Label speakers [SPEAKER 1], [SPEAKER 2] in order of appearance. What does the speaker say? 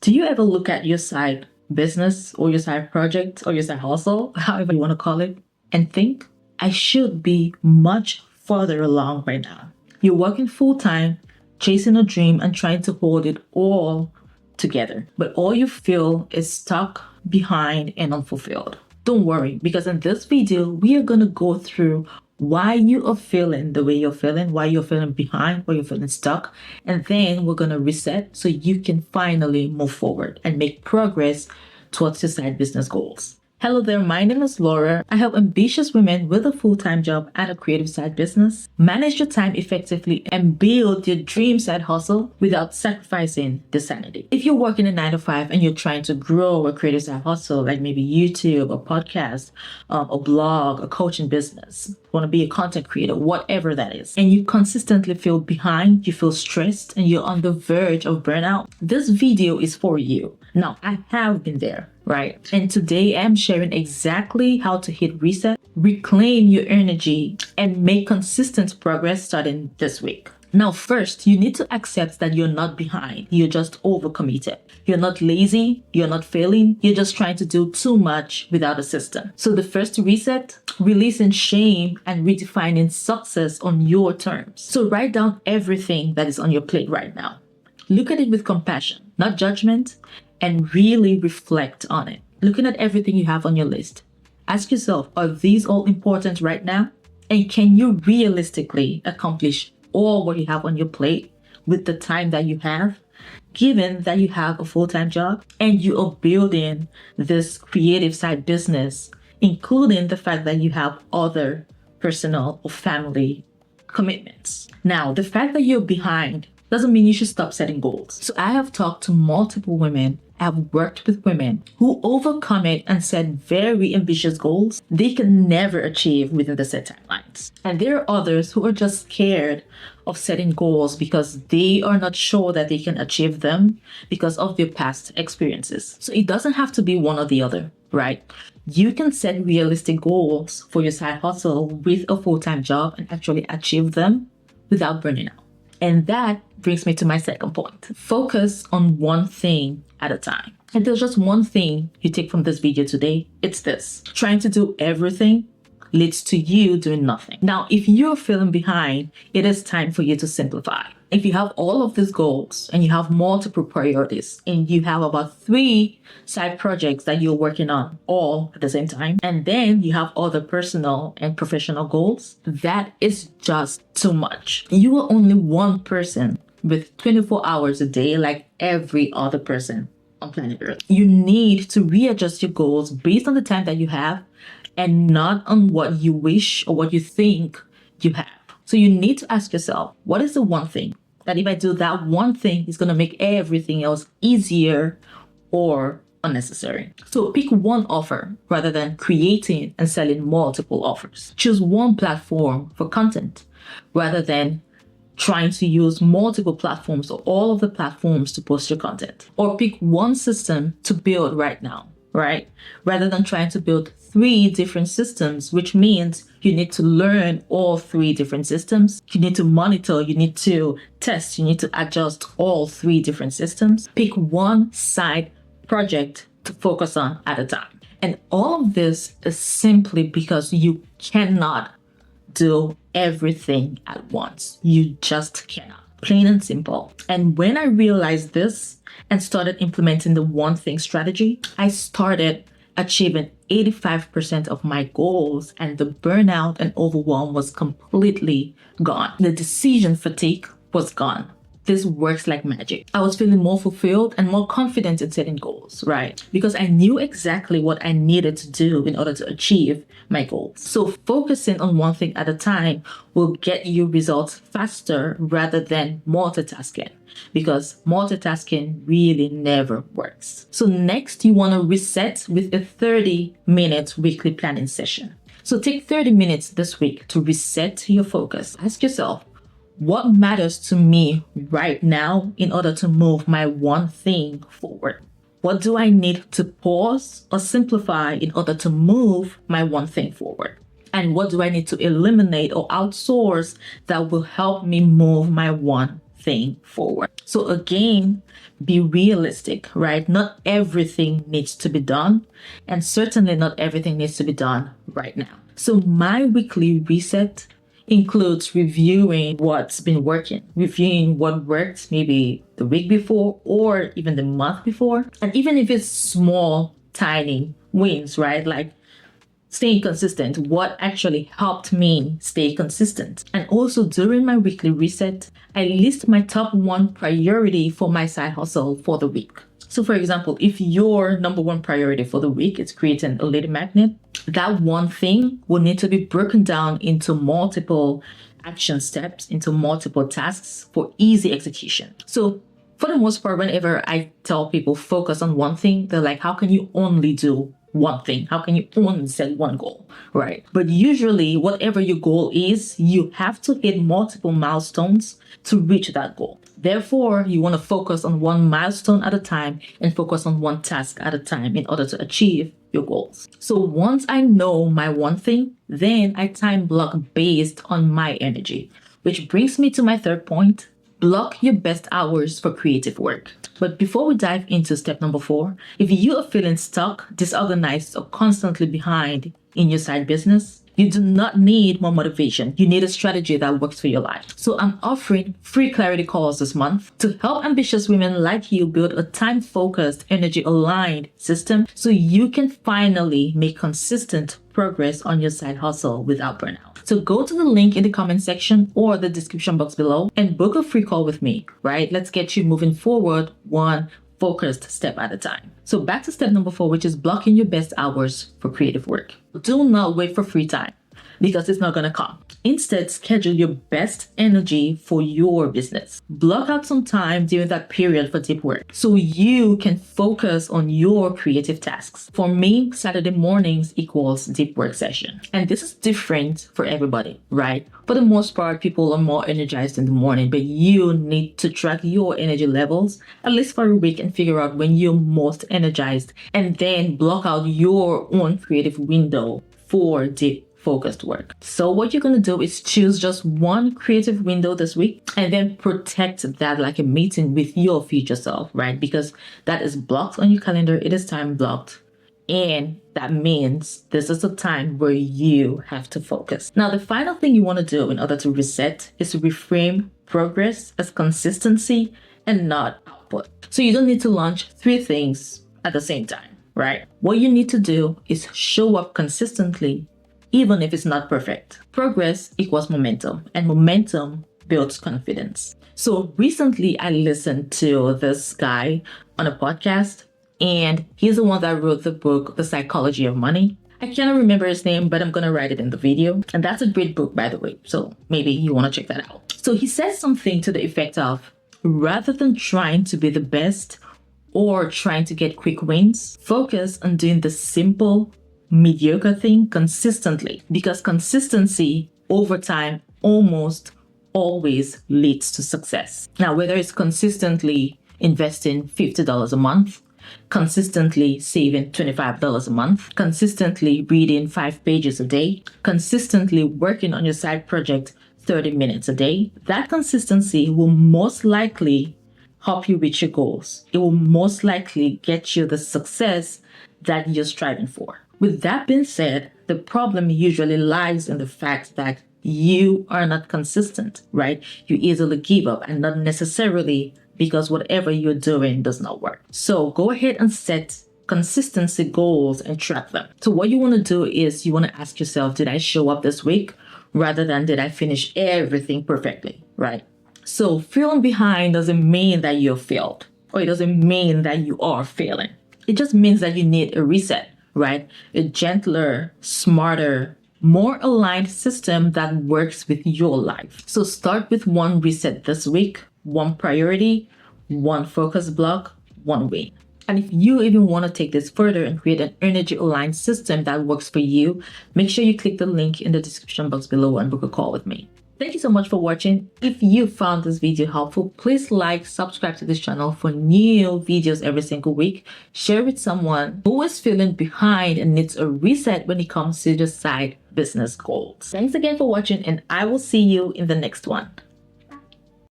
[SPEAKER 1] Do you ever look at your side business or your side project or your side hustle, however you want to call it, and think, I should be much further along by now? You're working full time, chasing a dream and trying to hold it all together, but all you feel is stuck, behind, and unfulfilled. Don't worry, because in this video, we are going to go through why you are feeling the way you're feeling, why you're feeling behind, why you're feeling stuck, and then we're going to reset so you can finally move forward and make progress towards your side business goals. Hello there, my name is Laura. I help ambitious women with a full-time job and a creative side business manage your time effectively and build your dream side hustle without sacrificing the sanity. If you're working a 9 to 5 and you're trying to grow a creative side hustle, like maybe YouTube, a podcast, a blog, a coaching business, want to be a content creator, whatever that is, and you consistently feel behind, you feel stressed, and you're on the verge of burnout, this video is for you. Now, I have been there, right? And today I'm sharing exactly how to hit reset, reclaim your energy, and make consistent progress starting this week. Now, first, you need to accept that you're not behind. You're just overcommitted. You're not lazy. You're not failing. You're just trying to do too much without a system. So the first reset, releasing shame and redefining success on your terms. So write down everything that is on your plate right now. Look at it with compassion, not judgment, and really reflect on it. Looking at everything you have on your list. Ask yourself, are these all important right now? And can you realistically accomplish all what you have on your plate with the time that you have, given that you have a full-time job and you are building this creative side business, including the fact that you have other personal or family commitments. Now, the fact that you're behind doesn't mean you should stop setting goals. So I have talked to multiple women, I have worked with women who overcome it and set very ambitious goals they can never achieve within the set timelines. And there are others who are just scared of setting goals because they are not sure that they can achieve them because of their past experiences. So it doesn't have to be one or the other, right? You can set realistic goals for your side hustle with a full-time job and actually achieve them without burning out. And that brings me to my second point. Focus on one thing at a time. And there's just one thing you take from this video today. It's this. Trying to do everything leads to you doing nothing. Now, if you're feeling behind, it is time for you to simplify. If you have all of these goals and you have multiple priorities and you have about 3 side projects that you're working on all at the same time, and then you have other personal and professional goals, that is just too much. You are only one person with 24 hours a day like every other person on planet Earth. You need to readjust your goals based on the time that you have and not on what you wish or what you think you have. So you need to ask yourself, what is the one thing that if I do that one thing is going to make everything else easier or unnecessary? So pick one offer rather than creating and selling multiple offers. Choose one platform for content rather than trying to use multiple platforms or all of the platforms to post your content. Or pick one system to build right now, right? Rather than trying to build 3 different systems, which means you need to learn all 3 different systems. You need to monitor, you need to test, you need to adjust all 3 different systems. Pick one side project to focus on at a time. And all of this is simply because you cannot do everything at once. You just cannot. Plain and simple. And when I realized this and started implementing the one thing strategy, I started achieving 85% of my goals, and the burnout and overwhelm was completely gone. The decision fatigue was gone. This works like magic. I was feeling more fulfilled and more confident in setting goals, right? Because I knew exactly what I needed to do in order to achieve my goals. So focusing on one thing at a time will get you results faster rather than multitasking, because multitasking really never works. So next, you want to reset with a 30-minute weekly planning session. So take 30 minutes this week to reset your focus. Ask yourself, what matters to me right now in order to move my one thing forward? What do I need to pause or simplify in order to move my one thing forward? And what do I need to eliminate or outsource that will help me move my one thing forward. So again, be realistic, right? Not everything needs to be done, and certainly not everything needs to be done right now. So my weekly reset includes reviewing what's been working, reviewing what worked maybe the week before or even the month before. And even if it's small, tiny wins, right? Like staying consistent, what actually helped me stay consistent. And also during my weekly reset, I list my top one priority for my side hustle for the week. So for example, if your number one priority for the week is creating a lady magnet, that one thing will need to be broken down into multiple action steps, into multiple tasks for easy execution. So for the most part, whenever I tell people focus on one thing, they're like, how can you only do one thing? How can you only set one goal, right? But usually, whatever your goal is, you have to hit multiple milestones to reach that goal. Therefore, you want to focus on one milestone at a time and focus on one task at a time in order to achieve your goals. So once I know my one thing, then I time block based on my energy, which brings me to my third point. Block your best hours for creative work. But before we dive into step number 4, if you are feeling stuck, disorganized, or constantly behind in your side business, you do not need more motivation. You need a strategy that works for your life. So I'm offering free clarity calls this month to help ambitious women like you build a time-focused, energy-aligned system so you can finally make consistent progress on your side hustle without burnout. So go to the link in the comment section or the description box below and book a free call with me, right? Let's get you moving forward one focused step at a time. So back to step number 4, which is blocking your best hours for creative work. Do not wait for free time because it's not going to come. Instead, schedule your best energy for your business. Block out some time during that period for deep work so you can focus on your creative tasks. For me, Saturday mornings equals deep work session. And this is different for everybody, right? For the most part, people are more energized in the morning, but you need to track your energy levels at least for a week and figure out when you're most energized and then block out your own creative window for deep focused work. So what you're going to do is choose just one creative window this week and then protect that like a meeting with your future self, right? Because that is blocked on your calendar. It is time blocked. And that means this is a time where you have to focus. Now, the final thing you want to do in order to reset is to reframe progress as consistency and not output. So you don't need to launch 3 things at the same time, right? What you need to do is show up consistently even if it's not perfect. Progress equals momentum, and momentum builds confidence. So recently I listened to this guy on a podcast, and he's the one that wrote the book, The Psychology of Money. I cannot remember his name, but I'm going to write it in the video. And that's a great book, by the way. So maybe you want to check that out. So he says something to the effect of, rather than trying to be the best or trying to get quick wins, focus on doing the simple, mediocre thing consistently, because consistency over time almost always leads to success. Now, whether it's consistently investing $50 a month, consistently saving $25 a month, consistently reading 5 pages a day, consistently working on your side project 30 minutes a day, that consistency will most likely help you reach your goals. It will most likely get you the success that you're striving for. With that being said, the problem usually lies in the fact that you are not consistent, right? You easily give up, and not necessarily because whatever you're doing does not work. So go ahead and set consistency goals and track them. So what you want to do is you want to ask yourself, did I show up this week? Rather than did I finish everything perfectly, right? So feeling behind doesn't mean that you're failed, or it doesn't mean that you are failing. It just means that you need a reset, right? A gentler, smarter, more aligned system that works with your life. So start with one reset this week, one priority, one focus block, one win. And if you even want to take this further and create an energy aligned system that works for you, make sure you click the link in the description box below and book a call with me. Thank you so much for watching. If you found this video helpful, please like, subscribe to this channel for new videos every single week. Share with someone who is feeling behind and needs a reset when it comes to their side business goals. Thanks again for watching, and I will see you in the next one.